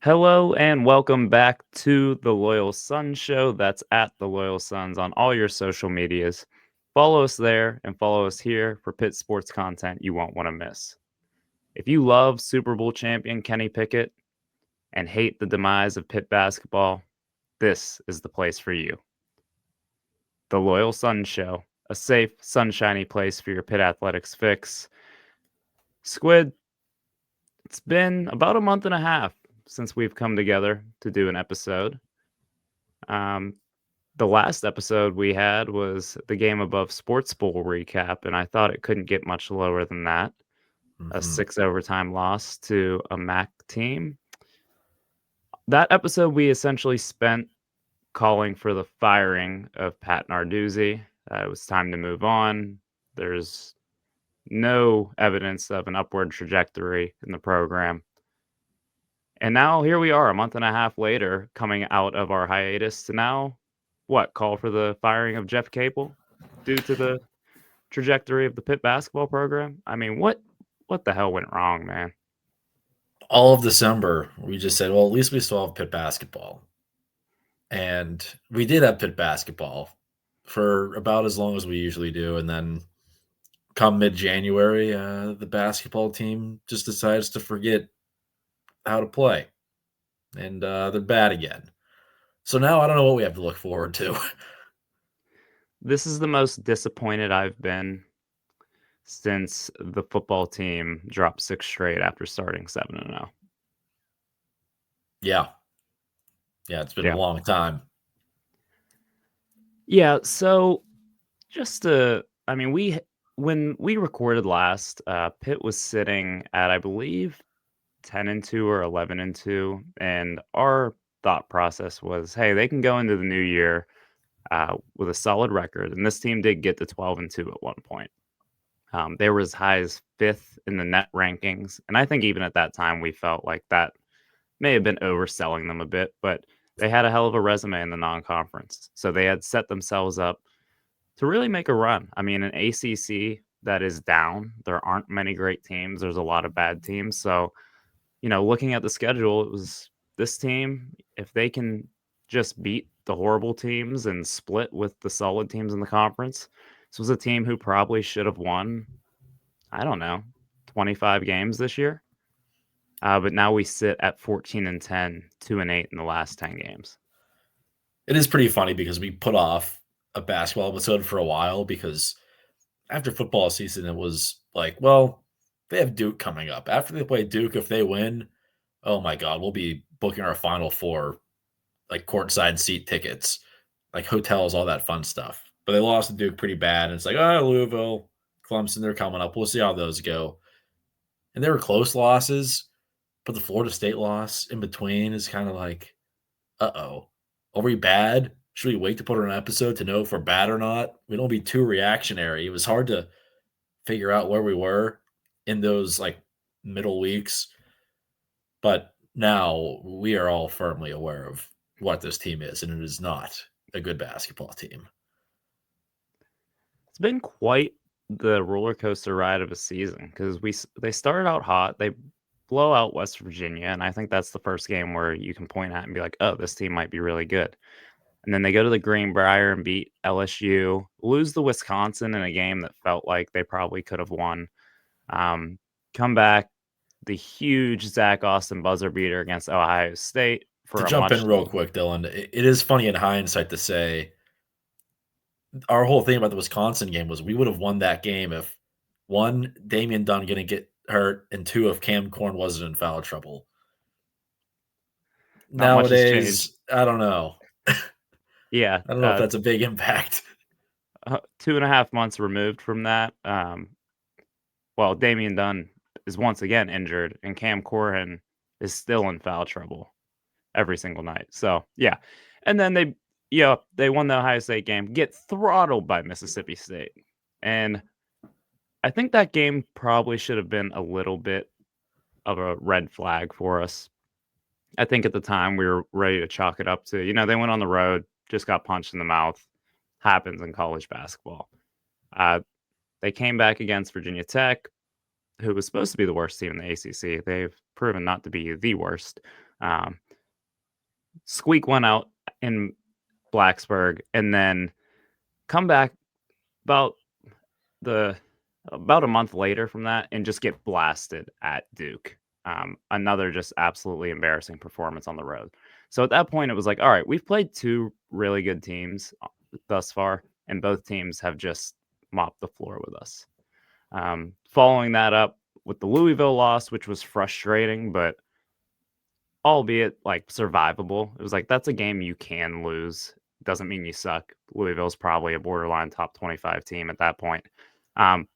Hello and welcome back to the Loyal Sons Show. That's at the Loyal Sons on all your social medias. Follow us there and follow us here for Pitt sports content you won't want to miss. If you love Super Bowl champion Kenny Pickett and hate the demise of Pitt basketball, this is the place for you. The Loyal Sons Show, a safe, sunshiny place for your Pitt athletics fix. Squid, it's been about a month and a half since we've come together to do an episode. Um, The last episode we had was the Game Above Sports Bowl recap, and I thought it couldn't get much lower than that. A Mhm. 6 overtime loss to a MAC team. That episode, we essentially spent calling for the firing of Pat Narduzzi. It was time to move on. There's no evidence of an upward trajectory in the program. And now here we are, a month and a half later, coming out of our hiatus to now, what, call for the firing of Jeff Capel due to the trajectory of the Pitt basketball program? I mean, what the hell went wrong, man? All of December, we just said, well, at least we still have Pitt basketball. And we did have Pitt basketball for about as long as we usually do. And then come mid January, the basketball team just decides to forget how to play. And they're bad again. So now I don't know what we have to look forward to. This is the most disappointed I've been since the football team dropped 6 straight after starting 7-0. Yeah. Yeah. It's been a Yeah. long time. Yeah, so just to I mean, when we recorded last, Pitt was sitting at, I believe, 10-2 or 11-2, and our thought process was, "Hey, they can go into the new year, with a solid record," and this team did get to 12-2 at one point. They were as high as 5th in the net rankings, and I think even at that time, we felt like that may have been overselling them a bit, but they had a hell of a resume in the non-conference, so they had set themselves up to really make a run. I mean, an ACC that is down, there aren't many great teams, there's a lot of bad teams, so, looking at the schedule, it was this team, if they can just beat the horrible teams and split with the solid teams in the conference, this was a team who probably should have won, I don't know, 25 games this year. But now we sit at 14-10, 2-8 in the last 10 games. It is pretty funny because we put off a basketball episode for a while because after football season, it was like, well, they have Duke coming up. After they play Duke, if they win, oh my God, we'll be booking our Final Four, like courtside seat tickets, like hotels, all that fun stuff. But they lost to Duke pretty bad. And it's like, oh, Louisville, Clemson, they're coming up. We'll see how those go. And they were close losses, but the Florida State loss in between is kind of like, uh-oh, are we bad? Should we wait to put on an episode to know if we're bad or not? We don't be too reactionary. It was hard to figure out where we were in those like middle weeks. But now we are all firmly aware of what this team is, and it is not a good basketball team. It's been quite the roller coaster ride of a season because they started out hot. They blow out West Virginia, and I think that's the first game where you can point at and be like, "Oh, this team might be really good." And then they go to the Greenbrier and beat LSU, lose to Wisconsin in a game that felt like they probably could have won. Um, Come back, the huge Zach Austin buzzer beater against Ohio State To for a jump in much. real quick, Dylan, it is funny in hindsight to say our whole thing about the Wisconsin game was we would have won that game if one, Damian Dunn going to get hurt, and two, if Cam Corn wasn't in foul trouble. Not much has changed. Nowadays, I don't know. Yeah, I don't know if that's a big impact. 2.5 months removed from that. Well, Damian Dunn is once again injured, and Cam Corhan is still in foul trouble every single night. So yeah, and then they won the Ohio State game, get throttled by Mississippi State, and I think that game probably should have been a little bit of a red flag for us. I think at the time we were ready to chalk it up to, they went on the road, just got punched in the mouth. Happens in college basketball. Uh, they came back against Virginia Tech, who was supposed to be the worst team in the ACC. They've proven not to be the worst. Um, squeak one out in Blacksburg, and then come back about the about a month later from that and just get blasted at Duke. Another just absolutely embarrassing performance on the road. So at that point, it was like, all right, we've played two really good teams thus far, and both teams have just mopped the floor with us. Following that up with the Louisville loss, which was frustrating, but albeit like survivable. It was like that's a game you can lose. Doesn't mean you suck. Louisville's probably a borderline top 25 team at that point. Um,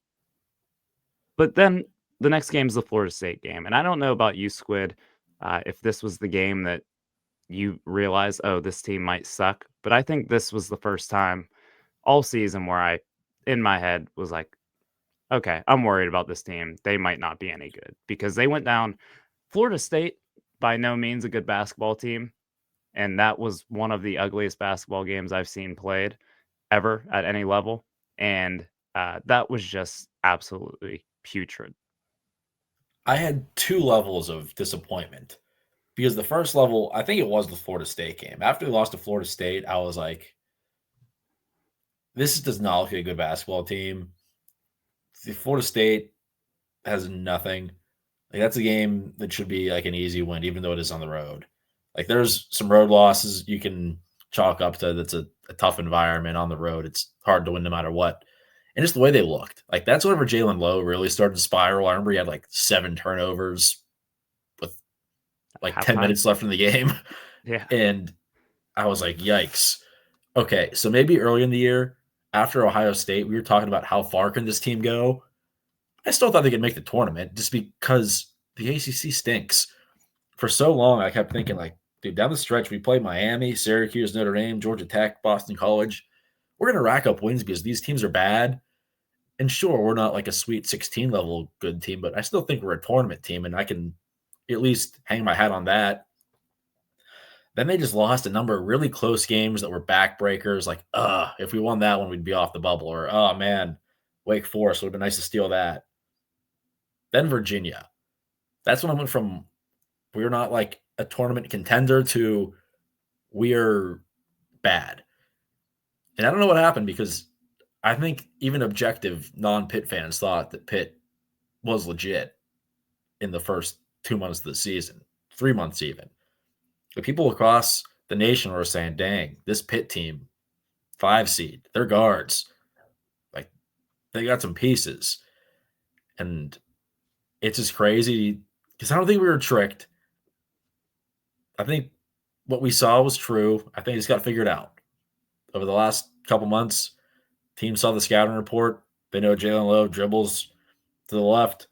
but then the next game is the Florida State game, and I don't know about you, Squid, if this was the game that you realize, oh, this team might suck. But I think this was the first time all season where I, in my head, was like, okay, I'm worried about this team. They might not be any good because they went down. Florida State, by no means a good basketball team. And that was one of the ugliest basketball games I've seen played ever at any level. And that was just absolutely putrid. I had two levels of disappointment because the first level, I think it was the Florida State game. After they lost to Florida State, I was like, this does not look like a good basketball team. The Florida State has nothing. Like that's a game that should be like an easy win, even though it is on the road. Like there's some road losses you can chalk up to. That's a tough environment on the road. It's hard to win no matter what. And just the way they looked, like that's whenever Jalen Lowe really started to spiral. I remember he had like 7 turnovers with like 10 Halftime? minutes left in the game, Yeah. and I was like, yikes. Okay, so maybe early in the year after Ohio State, we were talking about how far can this team go. I still thought they could make the tournament just because the ACC stinks. For so long, I kept thinking, like, dude, down the stretch, we play Miami, Syracuse, Notre Dame, Georgia Tech, Boston College. We're going to rack up wins because these teams are bad. And sure, we're not like a Sweet 16 level good team, but I still think we're a tournament team, and I can at least hang my hat on that. Then they just lost a number of really close games that were backbreakers. Like, if we won that one, we'd be off the bubble. Or, oh man, Wake Forest would have been nice to steal that. Then Virginia. That's when I went from we're not like a tournament contender to we're bad. And I don't know what happened because I think even objective non-Pitt fans thought that Pitt was legit in the first 2 months of the season, 3 months even. But people across the nation were saying, dang, this Pitt team, 5 seed, their guards, like they got some pieces. And it's just crazy because I don't think we were tricked. I think what we saw was true. I think it's got figured out. Over the last couple months, team saw the scouting report. They know Jalen Lowe dribbles to the left,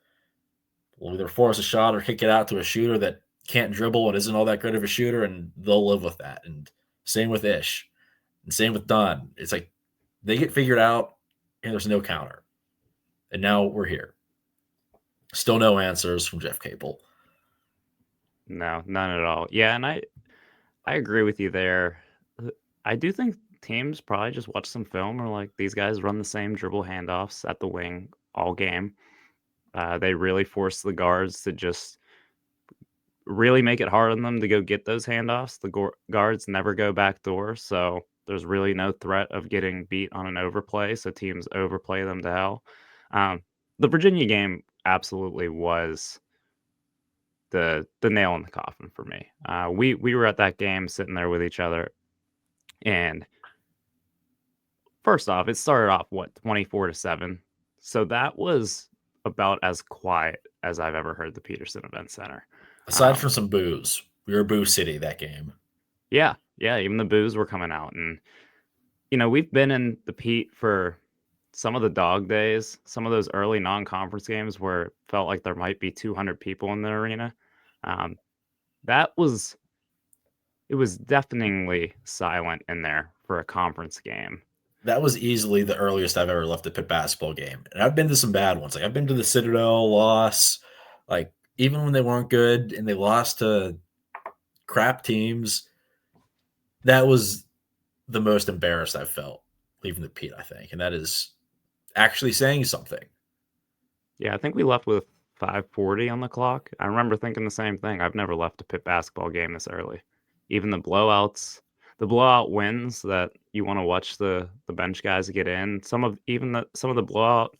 will either force a shot or kick it out to a shooter that can't dribble and isn't all that good of a shooter, and they'll live with that. And same with Ish, and same with Dunn. It's like they get figured out, and there's no counter. And now we're here. Still no answers from Jeff Capel. No, none at all. Yeah, and I agree with you there. I do think teams probably just watch some film or like these guys run the same dribble handoffs at the wing all game. They really force the guards to just really make it hard on them to go get those handoffs. The guards never go back door, so there's really no threat of getting beat on an overplay. So teams overplay them to hell. The Virginia game absolutely was the nail in the coffin for me. We were at that game sitting there with each other, and first off, it started off what 24-7, so that was about as quiet as I've ever heard the Peterson Event Center. Aside from some boos, we were Boo City that game. Yeah, yeah, even the boos were coming out, and we've been in the Pete for some of the dog days, some of those early non-conference games where it felt like there might be 200 people in the arena. Um, that was It was deafeningly silent in there for a conference game. That was easily the earliest I've ever left a Pitt basketball game. And I've been to some bad ones. Like I've been to the Citadel loss, like even when they weren't good and they lost to crap teams, that was the most embarrassed I've felt leaving the Pete, I think. And that is actually saying something. Yeah, I think we left with 5:40 on the clock. I remember thinking the same thing. I've never left a Pitt basketball game this early. Even the blowout wins that you wanna watch the bench guys get in, some of the blowout,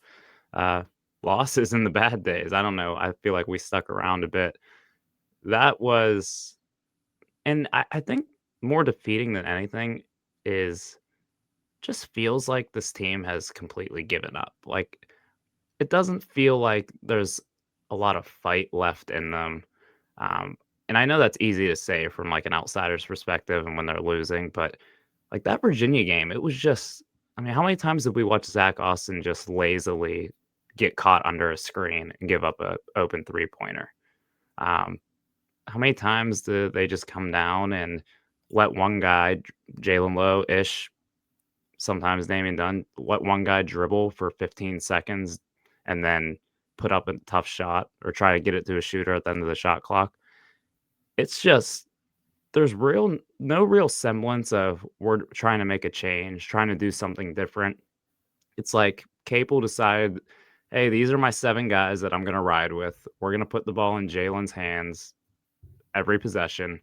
uh, losses in the bad days, I don't know, I feel like we stuck around a bit. That was and I think more defeating than anything is just feels like this team has completely given up. Like, it doesn't feel like there's a lot of fight left in them. Um, and I know that's easy to say from like an outsider's perspective and when they're losing, but like that Virginia game, it was just, I mean, how many times did we watch Zach Austin just lazily get caught under a screen and give up a open 3-pointer? Um, how many times do they just come down and let one guy, Jalen Lowe ish, sometimes Damian Dunn, let one guy dribble for 15 seconds and then put up a tough shot or try to get it to a shooter at the end of the shot clock? It's just there's real no real semblance of we're trying to make a change, trying to do something different. It's like Capel decided, hey, these are my 7 guys that I'm gonna ride with. We're gonna put the ball in Jalen's hands every possession,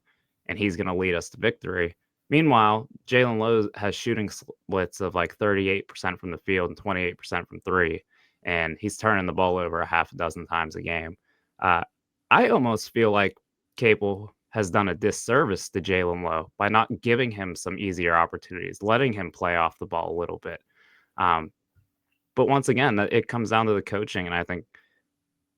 and he's going to lead us to victory. Meanwhile, Jalen Lowe has shooting splits of like 38% from the field and 28% from three, and he's turning the ball over a half a dozen times a game. Uh, I almost feel like Capel has done a disservice to Jalen Lowe by not giving him some easier opportunities, letting him play off the ball a little bit. Um, but once again, it comes down to the coaching, and I think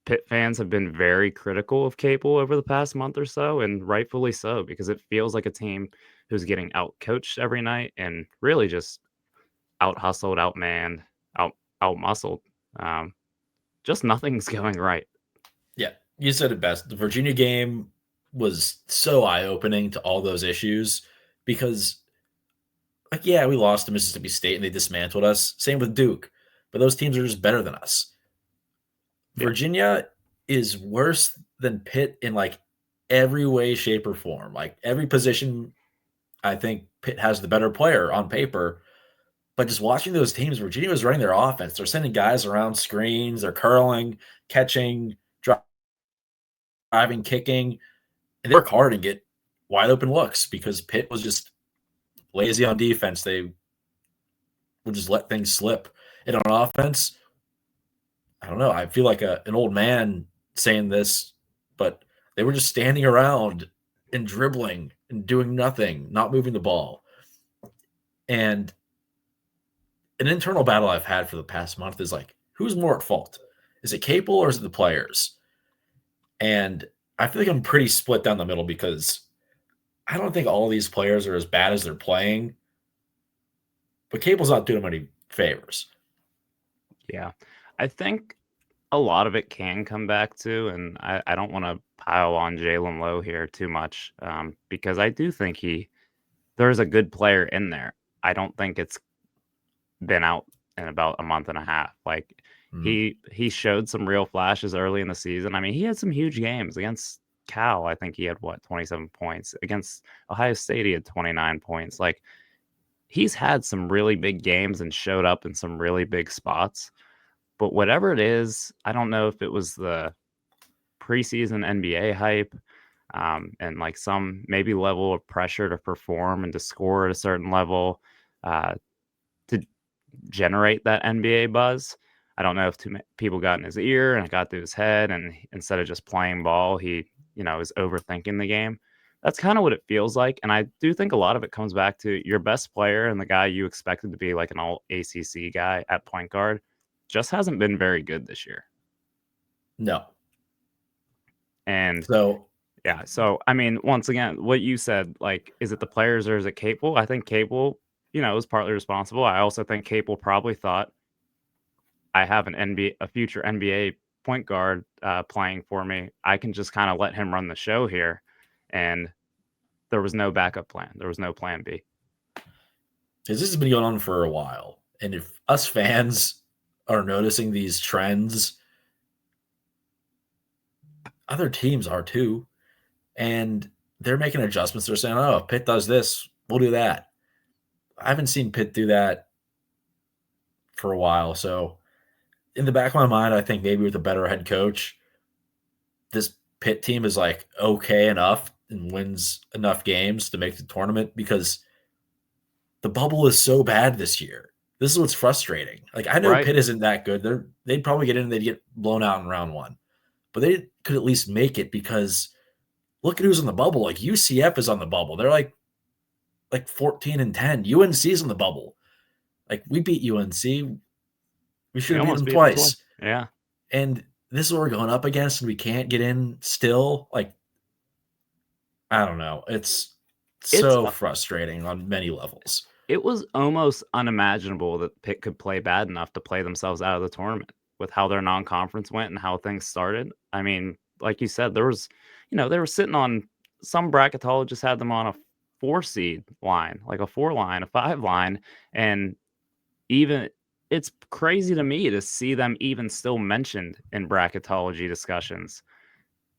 Pitt fans have been very critical of Capel over the past month or so, and rightfully so, because it feels like a team who's getting out coached every night and really just out hustled, outmanned, out muscled. Um, just nothing's going right. Yeah, you said it best. The Virginia game was so eye-opening to all those issues because, like, yeah, we lost to Mississippi State and they dismantled us. Same with Duke, but those teams are just better than us. Yeah, Virginia is worse than Pitt in like every way, shape, or form. Like every position, I think Pitt has the better player on paper. But just watching those teams, Virginia was running their offense. They're sending guys around screens, they're curling, catching, driving, kicking, and they work hard and get wide open looks because Pitt was just lazy on defense. They would just let things slip. And on offense, I don't know. I feel like an old man saying this, but they were just standing around and dribbling and doing nothing, not moving the ball. And an internal battle I've had for the past month is like, who's more at fault? Is it Capel or is it the players? And I feel like I'm pretty split down the middle because I don't think all of these players are as bad as they're playing, but Capel's not doing them any favors. yeah. I think a lot of it can come back to, and I don't want to pile on Jalen Lowe here too much, because I do think there's a good player in there. I don't think it's been out in about a month and a half. Like Mm. he showed some real flashes early in the season. I mean, he had some huge games against Cal. I think he had 27 points. Against Ohio State, he had 29 points. Like he's had some really big games and showed up in some really big spots. But whatever it is, I don't know if it was the preseason NBA hype, and like some maybe level of pressure to perform and to score at a certain level, uh, to generate that NBA buzz. I don't know if too many people got in his ear and it got through his head, and instead of just playing ball, he is overthinking the game. That's kind of what it feels like, and I do think a lot of it comes back to your best player and the guy you expected to be like an all ACC guy at point guard just hasn't been very good this year. No. And So yeah, so I mean, once again, what you said, like, is it the players or is it Capel? I think Capel, is partly responsible. I also think Capel probably thought I have a future NBA point guard playing for me. I can just kind of let him run the show here, and there was no backup plan. There was no plan B. because this has been going on for a while. And if us fans are noticing these trends, other teams are too. And they're making adjustments. They're saying, oh, if Pitt does this, we'll do that. I haven't seen Pitt do that for a while. So in the back of my mind, I think maybe with a better head coach, this Pitt team is like okay enough and wins enough games to make the tournament because the bubble is so bad this year. This is what's frustrating. Like I know Right. Pitt isn't that good. They'd probably get in and they'd get blown out in round one. But they could at least make it because look at who's in the bubble. Like UCF is on the bubble. They're like 14-10. UNC's in the bubble. Like we beat UNC. We should We have beat almost them beat them twice. twice. Yeah. And this is what we're going up against, and we can't get in still. Like, I don't know. It's It's so frustrating on many levels. It was almost unimaginable that Pitt could play bad enough to play themselves out of the tournament with how their non-conference went and how things started. I mean, like you said, there was, they were sitting on some bracketologists had them on a 4 seed line, like a 4 line, a 5 line, and even it's crazy to me to see them even still mentioned in bracketology discussions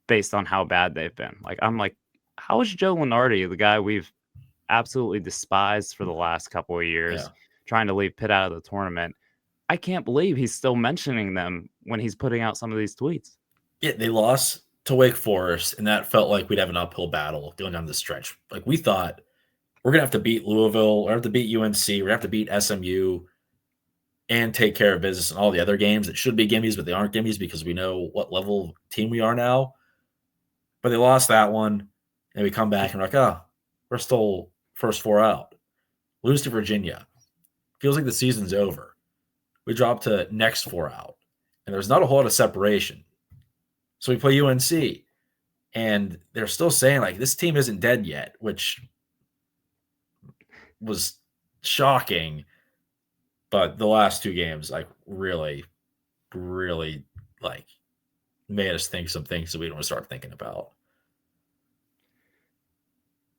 based on how bad they've been. Like I'm like, how is Joe Lunardi, the guy we've absolutely despised for the last couple of Yeah. years, trying to leave Pitt out of the tournament? I can't believe he's still mentioning them when he's putting out some of these tweets. Yeah, they lost to Wake Forest, and that felt like we'd have an uphill battle going down the stretch. Like we thought we're gonna have to beat Louisville, or have to beat UNC, we're gonna have to beat SMU and take care of business in all the other games that should be gimmies, but they aren't gimmies because we know what level of team we are now. But they lost that one, and we come back and we're like, oh, we're still first four out. Lose to Virginia. Feels like the season's over. We drop to next four out, and there's not a whole lot of separation. So we play UNC, and they're still saying like this team isn't dead yet, which was shocking. But the last two games, like really, really like made us think some things that we don't want to start thinking about.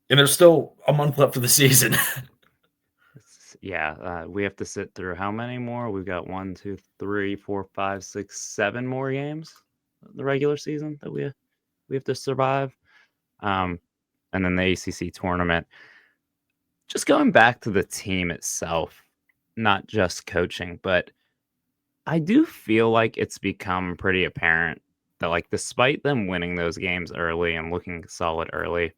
And there's still a month left of the season. Yeah, we have to sit through how many more? We've got 1, 2, 3, 4, 5, 6, 7 more games the regular season that we have to survive. Um, and then the ACC tournament. Just going back to the team itself, not just coaching, but I do feel like it's become pretty apparent that, like, despite them winning those games early and looking solid early,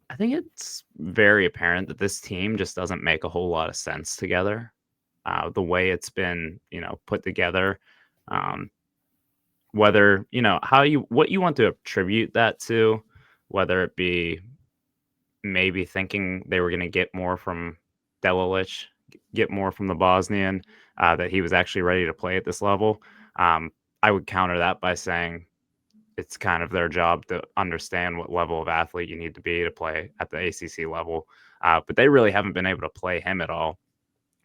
I think it's very apparent that this team just doesn't make a whole lot of sense together. The way it's been, put together, um, whether what you want to attribute that to, whether it be maybe thinking they were going to get more from Delilich, get more from the Bosnian, that he was actually ready to play at this level. I would counter that by saying it's kind of their job to understand what level of athlete you need to be to play at the ACC level. But they really haven't been able to play him at all.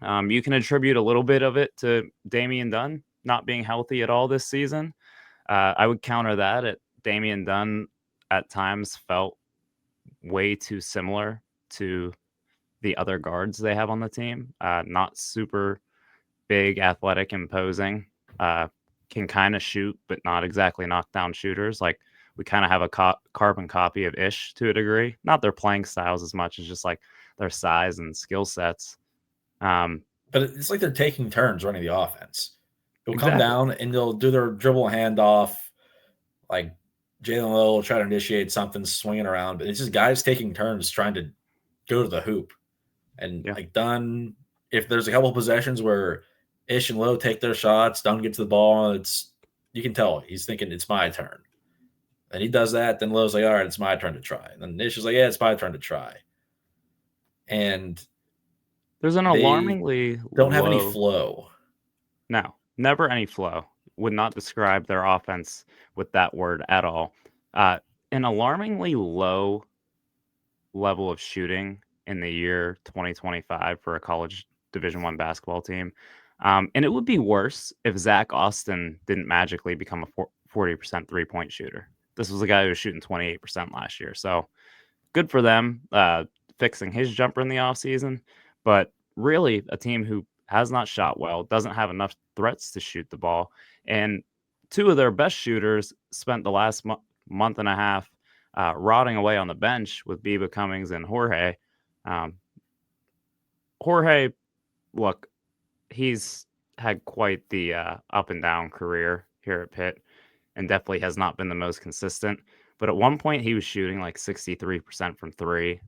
You can attribute a little bit of it to Damian Dunn not being healthy at all this season. I would counter that at Damian Dunn at times felt way too similar to the other guards they have on the team. Not super big, athletic, imposing. Can kind of shoot, but not exactly knockdown shooters. Like we kind of have a carbon copy of Ish to a degree. Not their playing styles as much as just like their size and skill sets. But it's like they're taking turns running the offense. They'll come Exactly. down and they'll do their dribble handoff, like Jalen Lowe will try to initiate something swinging around, but it's just guys taking turns trying to go to the hoop. And Yeah. like Dunn, if there's a couple of possessions where Ish and Lowe take their shots, Dunn gets the ball, you can tell he's thinking it's my turn. And he does that, then Lowe's like, all right, it's my turn to try. And then Ish is like, yeah, it's my turn to try. And There's an they alarmingly don't have any low. flow. No, never any flow. Would not describe their offense with that word at all. An alarmingly low level of shooting in the year 2025 for a college Division One basketball team. And it would be worse if Zach Austin didn't magically become a 40% 3-point shooter. This was a guy who was shooting 28% last year. So good for them fixing his jumper in the offseason. But really, a team who has not shot well, doesn't have enough threats to shoot the ball. And two of their best shooters spent the last month and a half rotting away on the bench with Biba Cummings and Jorge. Um, Jorge, look, he's had quite the up and down career here at Pitt. and definitely has not been the most consistent. But at one point, he was shooting like 63% from three,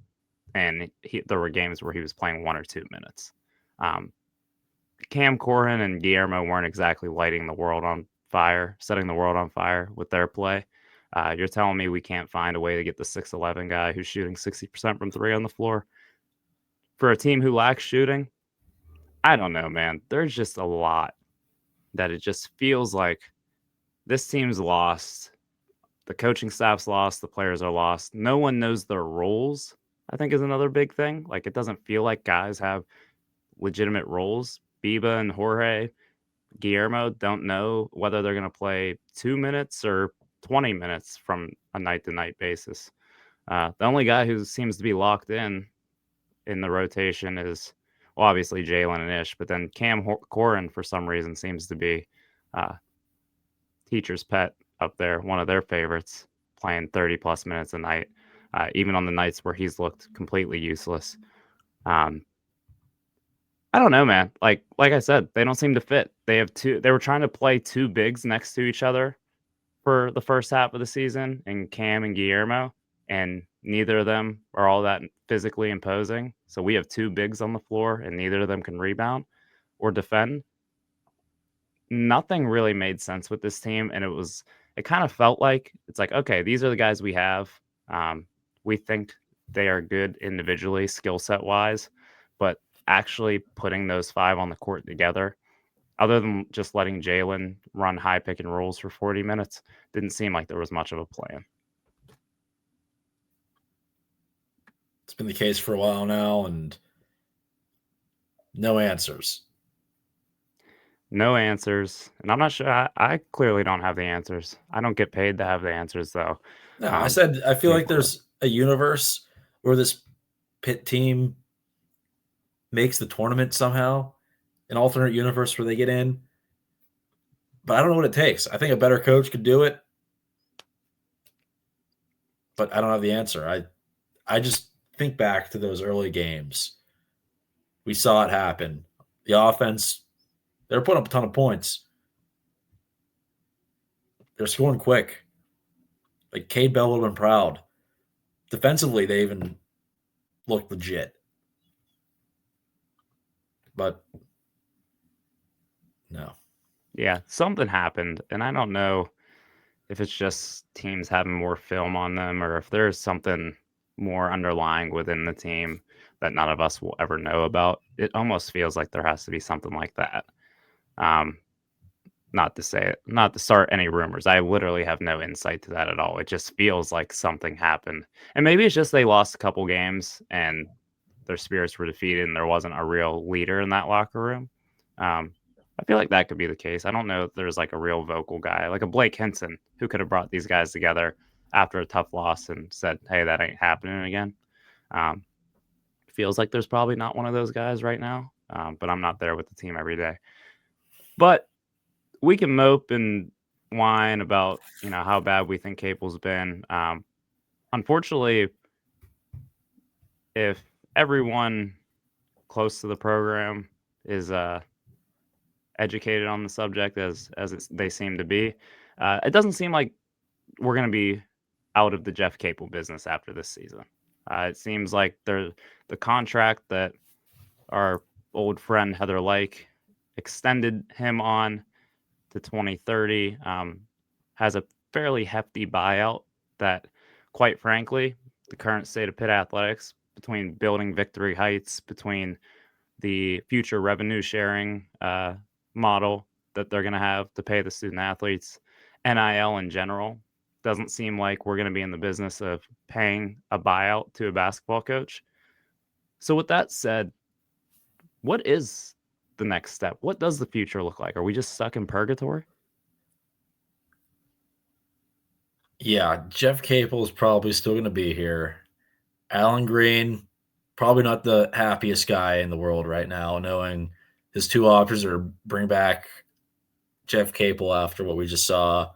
and there were games where he was playing 1 or 2 minutes. Um, Cam Corrin and Guillermo weren't exactly lighting the world on fire, setting the world on fire with their play. You're telling me we can't find a way to get the 6'11" guy who's shooting 60% from three on the floor for a team who lacks shooting? I don't know, man. There's just a lot that it just feels like this team's lost. The coaching staff's lost. The players are lost. No one knows their roles, I think, is another big thing. Like, it doesn't feel like guys have legitimate roles. Biba and Jorge, Guillermo don't know whether they're going to play 2 minutes or 20 minutes from a night to night basis. The only guy who seems to be locked in the rotation is, well, obviously Jalen and Ish, but then Corrin, for some reason, seems to be uh, teacher's pet up there, one of their favorites, playing 30 plus minutes a night, even on the nights where he's looked completely useless. Um, I don't know, man. Like I said, they don't seem to fit. They were trying to play two bigs next to each other for the first half of the season, and Cam and Guillermo, and neither of them are all that physically imposing. So we have two bigs on the floor, and neither of them can rebound or defend. Nothing really made sense with this team, and it kind of felt like it's like, okay, these are the guys we have. We think they are good individually, skill set wise, but actually putting those five on the court together, other than just letting Jalen run high pick and rolls for 40 minutes, didn't seem like there was much of a plan. It's been the case for a while now, and no answers. No answers. And I'm not sure. I clearly don't have the answers. I don't get paid to have the answers, though. No, I said I feel like there's a universe where this Pitt team makes the tournament somehow, an alternate universe where they get in. But I don't know what it takes. I think a better coach could do it, but I don't have the answer. I just think back to those early games. We saw it happen. The offense, they're putting up a ton of points. They're scoring quick. Like Cade Bell would have been proud. Defensively, they even looked legit. But no. Yeah, something happened, and I don't know if it's just teams having more film on them or if there's something more underlying within the team that none of us will ever know about. It almost feels like there has to be something like that. Um, Not to say it, not to start any rumors. I literally have no insight to that at all. It just feels like something happened. And maybe it's just they lost a couple games and their spirits were defeated and there wasn't a real leader in that locker room. Um, I feel like that could be the case. I don't know if there's like a real vocal guy, like a Blake Henson, who could have brought these guys together after a tough loss and said, hey, that ain't happening again. Um, Feels like there's probably not one of those guys right now, but I'm not there with the team every day. But we can mope and whine about, how bad we think Capel's been. Unfortunately, if everyone close to the program is educated on the subject they seem to be, it doesn't seem like we're going to be out of the Jeff Capel business after this season. It seems like the contract that our old friend Heather Like extended him on to 2030 has a fairly hefty buyout that, quite frankly, the current state of Pitt athletics, between building victory heights, between the future revenue sharing model that they're going to have to pay the student athletes, NIL in general, doesn't seem like we're going to be in the business of paying a buyout to a basketball coach. So with that said, what is the next step? What does the future look like? Are we just stuck in purgatory? Yeah, Jeff Capel is probably still going to be here. Alan Green, probably not the happiest guy in the world right now, knowing his two options are bring back Jeff Capel after what we just saw,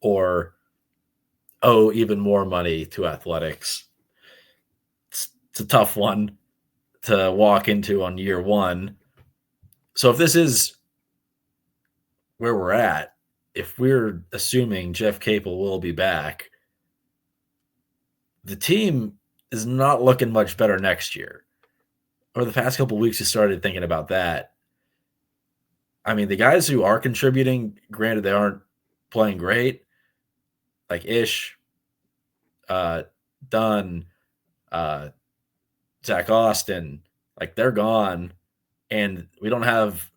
or owe even more money to athletics. It's a tough one to walk into on year one. So if this is where we're at, if we're assuming Jeff Capel will be back, the team is not looking much better next year. Over the past couple of weeks, you started thinking about that. I mean, the guys who are contributing, granted, they aren't playing great, like Ish, uh, Dunn, uh, Zach Austin, like they're gone, and we don't have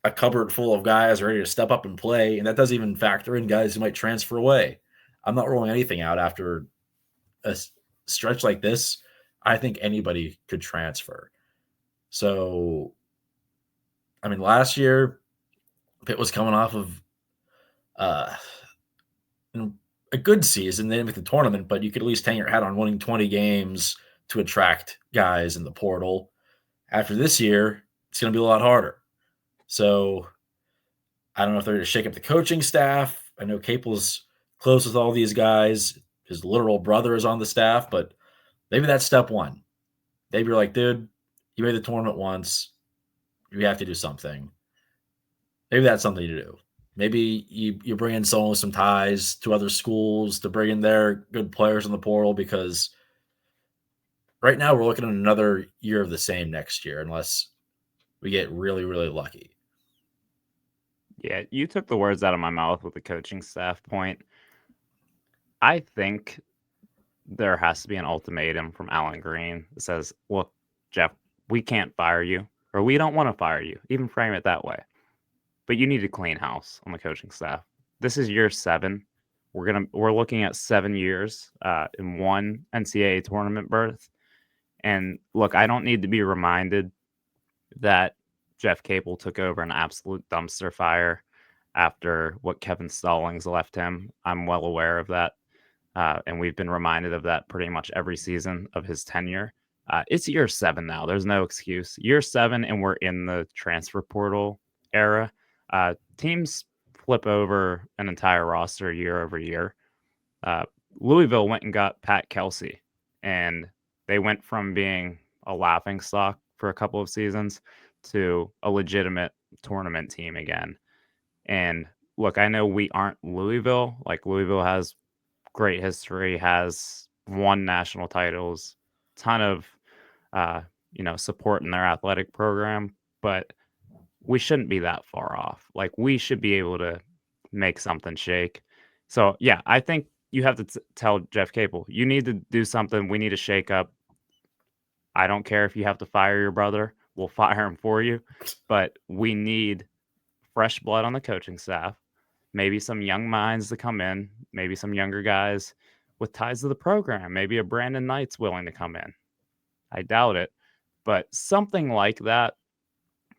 a cupboard full of guys ready to step up and play, and that doesn't even factor in guys who might transfer away. I'm not rolling anything out after a stretch like this. I think anybody could transfer. So, I mean, last year Pitt was coming off of uh, a good season. They didn't make the tournament, but you could at least hang your hat on winning 20 games to attract guys in the portal. After this year, it's going to be a lot harder. So I don't know if they're going to shake up the coaching staff. I know Capel's close with all these guys. His literal brother is on the staff, but maybe that's step one. Maybe you're like, dude, you made the tournament once. You have to do something. Maybe that's something to do. Maybe you bring in someone with some ties to other schools to bring in their good players in the portal, because right now we're looking at another year of the same next year unless we get really, really lucky. Yeah, you took the words out of my mouth with the coaching staff point. I think there has to be an ultimatum from Alan Green that says, "Look, Jeff, we can't fire you, or we don't want to fire you." Even frame it that way. But you need to clean house on the coaching staff. This is year 7. We're looking at 7 years in one NCAA tournament berth. And look, I don't need to be reminded that Jeff Capel took over an absolute dumpster fire after what Kevin Stallings left him. I'm well aware of that. And we've been reminded of that pretty much every season of his tenure. It's year 7 now. There's no excuse. Year 7, and we're in the transfer portal era. Teams flip over an entire roster year over year. Uh, Louisville went and got Pat Kelsey, and they went from being a laughing stock for a couple of seasons to a legitimate tournament team again. And look, I know we aren't Louisville. Like, Louisville has great history, has won national titles, ton of uh, support in their athletic program, but we shouldn't be that far off. Like, we should be able to make something shake. So yeah, I think you have to tell Jeff Capel, you need to do something. We need to shake up. I don't care if you have to fire your brother. We'll fire him for you, but we need fresh blood on the coaching staff. Maybe some young minds to come in, maybe some younger guys with ties to the program. Maybe a Brandon Knight's willing to come in. I doubt it, but something like that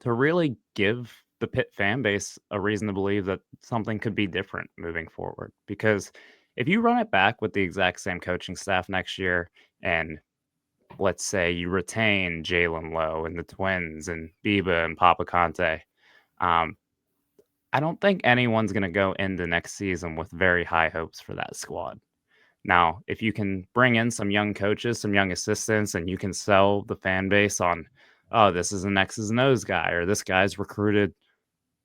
to really give the Pitt fan base a reason to believe that something could be different moving forward. Because if you run it back with the exact same coaching staff next year, and let's say you retain Jalen Lowe and the Twins and Biba and Papa Conte, um, I don't think anyone's going to go into next season with very high hopes for that squad. Now, if you can bring in some young coaches, some young assistants, and you can sell the fan base on, oh, this is an X's and O's guy, or this guy's recruited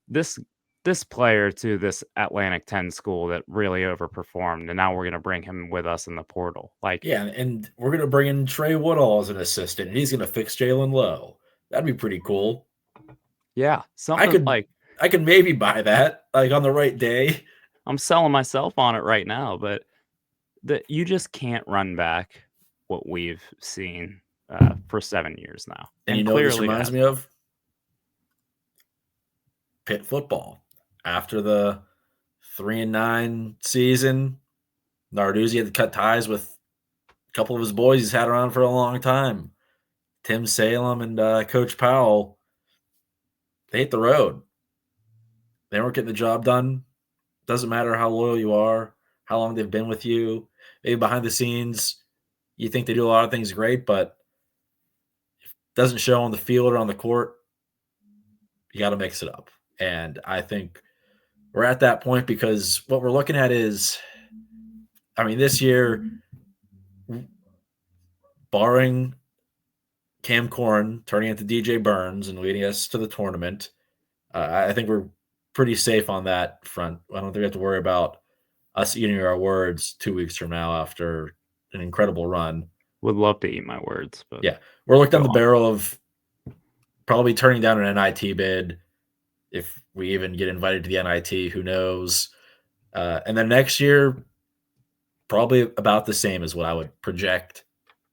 this this player to this Atlantic 10 school that really overperformed, and now we're going to bring him with us in the portal. Like, Yeah, and we're going to bring in Trey Woodall as an assistant, and he's going to fix Jalen Lowe. That'd be pretty cool. yeah, I something could like I could maybe buy that, like on the right day. I'm selling myself on it right now, but that you just can't run back what we've seen for 7 years now, And you and know what this clearly it reminds me hasn't. of? Pitt football. After the 3-9 season, Narduzzi had to cut ties with a couple of his boys he's had around for a long time. Tim Salem and Coach Powell, they hit the road. They weren't getting the job done. Doesn't matter how loyal you are, how long they've been with you. Maybe behind the scenes, you think they do a lot of things great, but if it doesn't show on the field or on the court, you got to mix it up. And I think we're at that point because what we're looking at is, I mean, this year, barring Cam Corn turning into DJ Burns and leading us to the tournament, I think we're pretty safe on that front. I don't think we have to worry about us eating our words 2 weeks from now after an incredible run. Would love to eat my words, but Yeah, we're looking down go the on. barrel of probably turning down an NIT bid if we even get invited to the NIT. Who knows? And then next year, probably about the same as what I would project,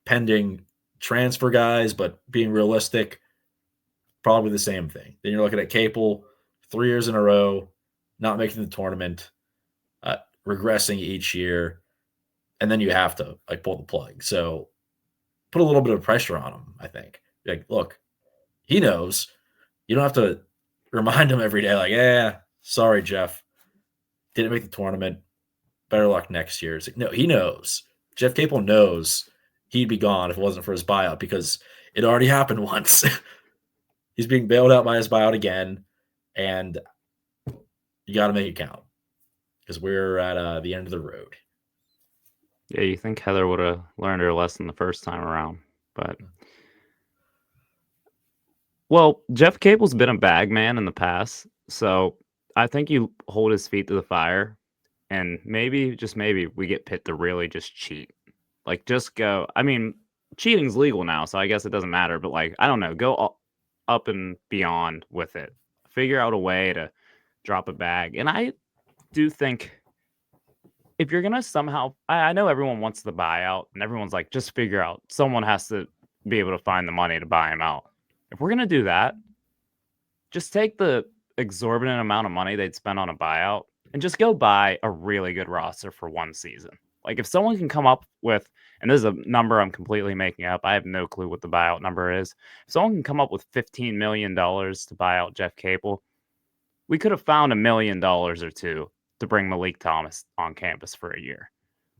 pending transfer guys, but being realistic, probably the same thing. Then you're looking at Capel 3 years in a row, not making the tournament, uh, regressing each year, and then you have to like pull the plug. So put a little bit of pressure on him. I think like, look, he knows. You don't have to remind him every day, like, yeah, sorry, Jeff, didn't make the tournament. Better luck next year. It's like, no, he knows. Jeff Capel knows he'd be gone if it wasn't for his buyout because it already happened once. He's being bailed out by his buyout again, and you got to make it count because we're at the end of the road. Yeah, you think Heather would have learned her lesson the first time around, but well, Jeff Cable's been a bag man in the past, so I think you hold his feet to the fire, and maybe, just maybe, we get Pitt to really just cheat. Like, just go. I mean, cheating's legal now, so I guess it doesn't matter. But like, I don't know, go up and beyond with it. Figure out a way to drop a bag, and I do think if you're gonna somehow, I know everyone wants the buyout, and everyone's like, just figure out someone has to be able to find the money to buy him out. If we're gonna do that, just take the exorbitant amount of money they'd spend on a buyout and just go buy a really good roster for one season. Like if someone can come up with, and this is a number I'm completely making up, I have no clue what the buyout number is. If someone can come up with $15 million to buy out Jeff Capel, we could have found $1 million or two to bring Malik Thomas on campus for a year.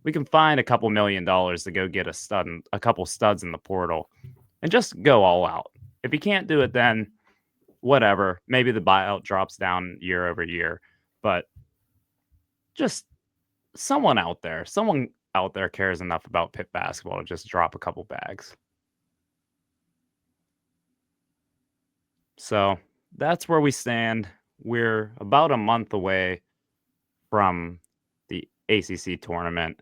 We can find a couple $1 million to go get a couple studs in the portal, and just go all out. If you can't do it, then whatever. Maybe the buyout drops down year over year, but just someone out there cares enough about Pitt basketball to just drop a couple bags. So that's where we stand. We're about a month away from the ACC tournament,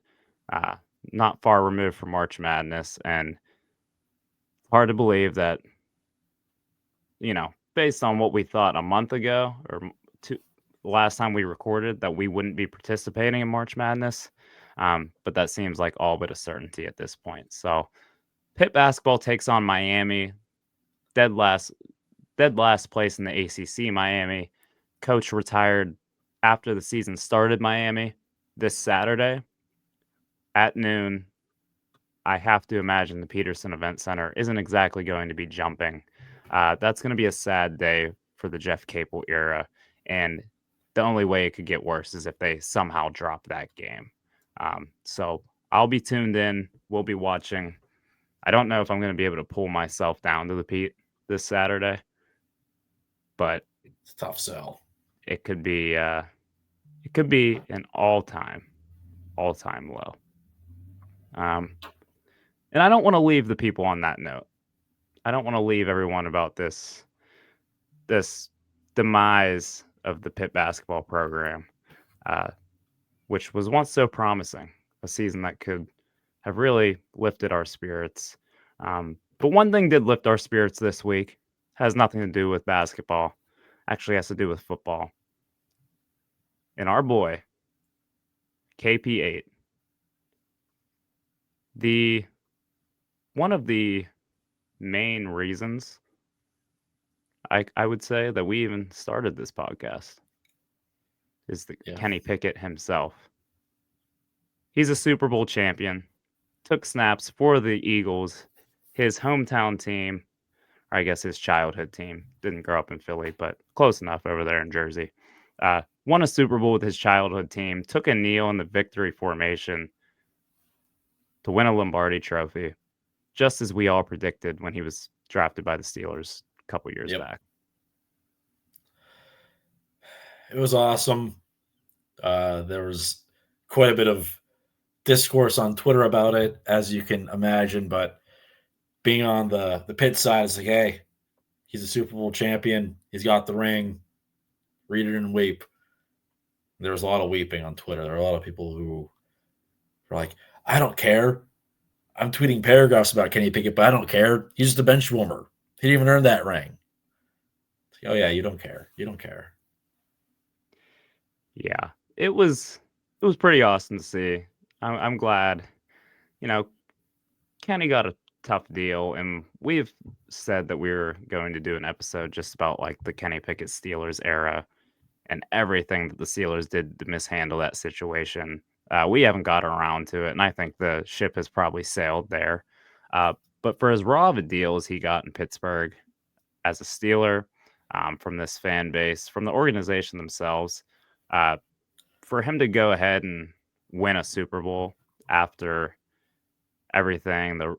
uh, not far removed from March Madness, and hard to believe that, based on what we thought a month ago or two, the last time we recorded, that we wouldn't be participating in March Madness. But that seems like all but a certainty at this point. So Pitt basketball takes on Miami, dead last place in the ACC. Miami coach retired after the season started. Miami this Saturday at noon. I have to imagine the Peterson Event Center isn't exactly going to be jumping. That's going to be a sad day for the Jeff Capel era, and the only way it could get worse is if they somehow drop that game. So I'll be tuned in. We'll be watching. I don't know if I'm going to be able to pull myself down to the Pete this Saturday, but It's a tough sell. it could be an all-time low. And I don't want to leave the people on that note. I don't want to leave everyone about this demise of the Pitt basketball program, which was once so promising, a season that could have really lifted our spirits. But one thing did lift our spirits this week. Has nothing to do with basketball. Actually has to do with football. And our boy, KP8, one of the main reasons I would say that we even started this podcast is the Kenny Pickett himself. He's a Super Bowl champion, took snaps for the Eagles, his hometown team, or I guess his childhood team. Didn't grow up in Philly, but close enough over there in Jersey. Won a Super Bowl with his childhood team, took a kneel in the victory formation to win a Lombardi trophy, just as we all predicted when he was drafted by the Steelers a couple years back. It was awesome. There was quite a bit of discourse on Twitter about it, as you can imagine, but being on the Pitt side, it's like, hey, he's a Super Bowl champion. He's got the ring. Read it and weep. There was a lot of weeping on Twitter. There were a lot of people who were like, I don't care. I'm tweeting paragraphs about Kenny Pickett, but I don't care. He's just a bench warmer. He didn't even earn that ring. Like, oh yeah, you don't care. You don't care. Yeah, it was pretty awesome to see. I'm glad, you know, Kenny got a tough deal, and we've said that we were going to do an episode just about like the Kenny Pickett Steelers era and everything that the Steelers did to mishandle that situation. We haven't got around to it, and I think the ship has probably sailed there. Uh, but for as raw of a deal as he got in Pittsburgh as a Steeler, from this fan base, from the organization themselves, uh, for him to go ahead and win a Super Bowl after everything, the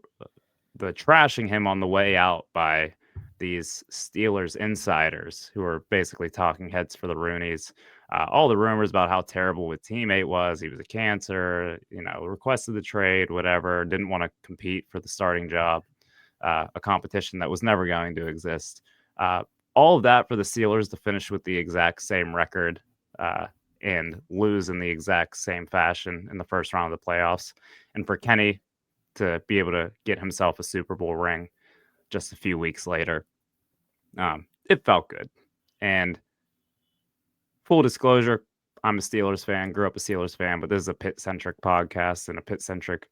trashing him on the way out by these Steelers insiders who are basically talking heads for the Roonies. All the rumors about how terrible his teammate was. He was a cancer, requested the trade, whatever, didn't want to compete for the starting job, a competition that was never going to exist. Uh, all of that for the Steelers to finish with the exact same record and lose in the exact same fashion in the first round of the playoffs. And for Kenny to be able to get himself a Super Bowl ring just a few weeks later. It felt good. And full disclosure, I'm a Steelers fan, grew up a Steelers fan, but this is a Pitt centric podcast and a Pitt centric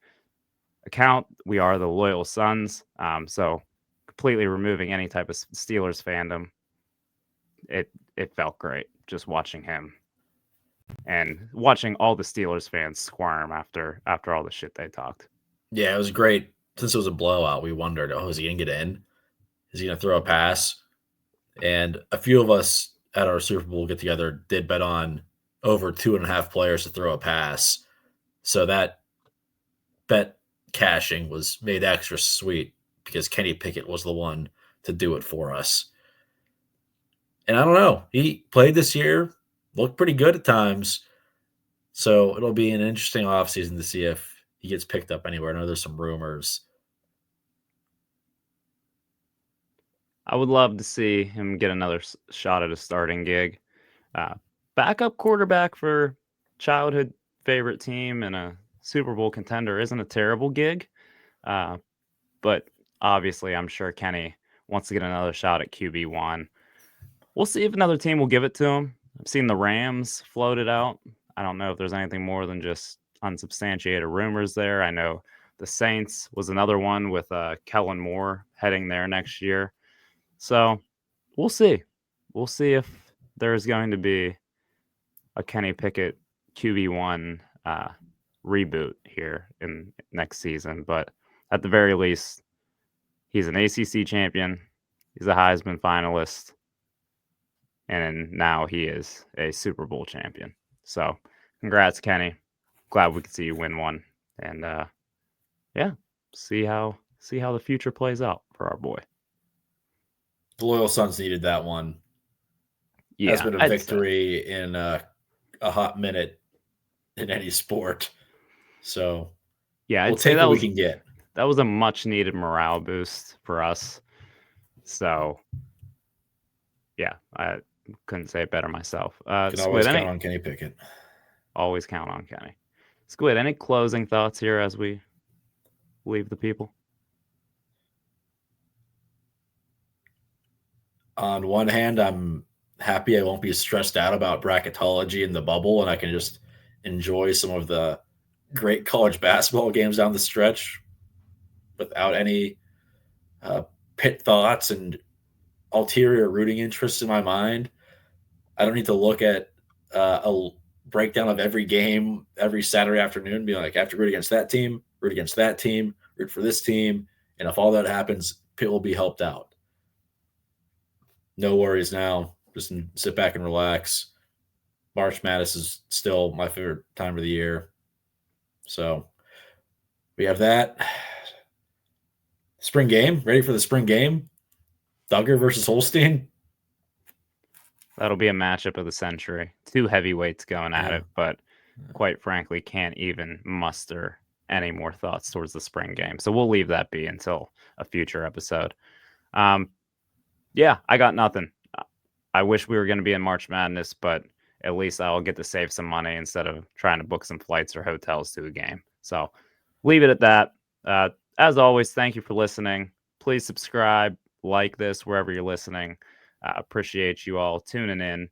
account. We are the loyal Sons. So completely removing any type of Steelers fandom, it felt great just watching him and watching all the Steelers fans squirm after all the shit they talked. Yeah, it was great. Since it was a blowout, we wondered, oh, is he going to get in? Is he going to throw a pass? And a few of us at our Super Bowl get together did bet on over 2.5 players to throw a pass. So that bet cashing was made extra sweet because Kenny Pickett was the one to do it for us. And I don't know, he played this year, looked pretty good at times. So it'll be an interesting offseason to see if he gets picked up anywhere. I know there's some rumors. I would love to see him get another shot at a starting gig. Uh, Backup quarterback for childhood favorite team and a Super Bowl contender isn't a terrible gig. Uh, but obviously, I'm sure Kenny wants to get another shot at QB1. We'll see if another team will give it to him. I've seen the Rams floated out. I don't know if there's anything more than just unsubstantiated rumors there. I know the Saints was another one with Kellen Moore heading there next year. So we'll see. We'll see if there's going to be a Kenny Pickett QB1 reboot here in next season. But at the very least, he's an ACC champion. He's a Heisman finalist. And now he is a Super Bowl champion. So congrats, Kenny. Glad we could see you win one. And yeah, see how the future plays out for our boy. The Loyal Sons needed that one. Yeah, Has been a I'd say. victory in a hot minute in any sport. So Yeah, we'll I'd say take what we can get. that was a much needed morale boost for us. So yeah, I couldn't say it better myself. Can always Squid, count on Kenny Pickett. always count on Kenny. Squid, any closing thoughts here as we leave the people? On one hand, I'm happy I won't be stressed out about bracketology in the bubble, and I can just enjoy some of the great college basketball games down the stretch without any pit thoughts and ulterior rooting interests in my mind. I don't need to look at a breakdown of every game every Saturday afternoon and be like, I have to root against that team, root against that team, root for this team. And if all that happens, Pitt will be helped out. No worries now. Just sit back and relax. March Madness is still my favorite time of the year. So we have that. Spring game. Ready for the spring game? Duggar versus Holstein. That'll be a matchup of the century. Two heavyweights going at it, but quite frankly, can't even muster any more thoughts towards the spring game. So we'll leave that be until a future episode. Yeah, I got nothing. I wish we were going to be in March Madness, but at least I'll get to save some money instead of trying to book some flights or hotels to a game. So leave it at that. As always, thank you for listening. Please subscribe, like this wherever you're listening. Appreciate you all tuning in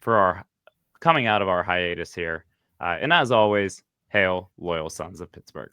for our coming out of our hiatus here. And as always, hail loyal sons of Pittsburgh.